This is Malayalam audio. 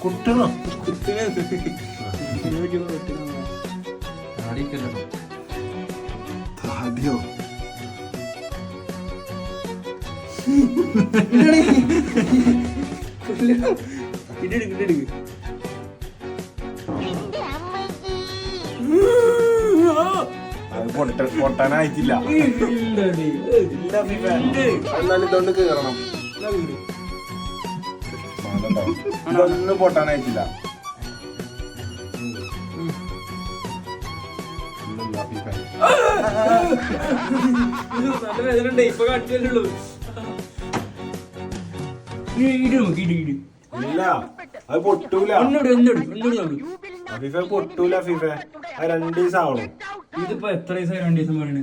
കുട്ടണോ താടിയോ പൊട്ടാനായിട്ടില്ല. എന്നാലും ഇതൊന്ന് കേറണം. ഇതൊന്നും പൊട്ടാനായിട്ടില്ല. ഇല്ല അത് പൊട്ടൂല. ഫിഫ പൊട്ടൂല. ഫിഫ 2 ദിവസം ആവണം. ഇതിപ്പോ എത്ര ദിവസം 2 ദിവസം പറയണേ?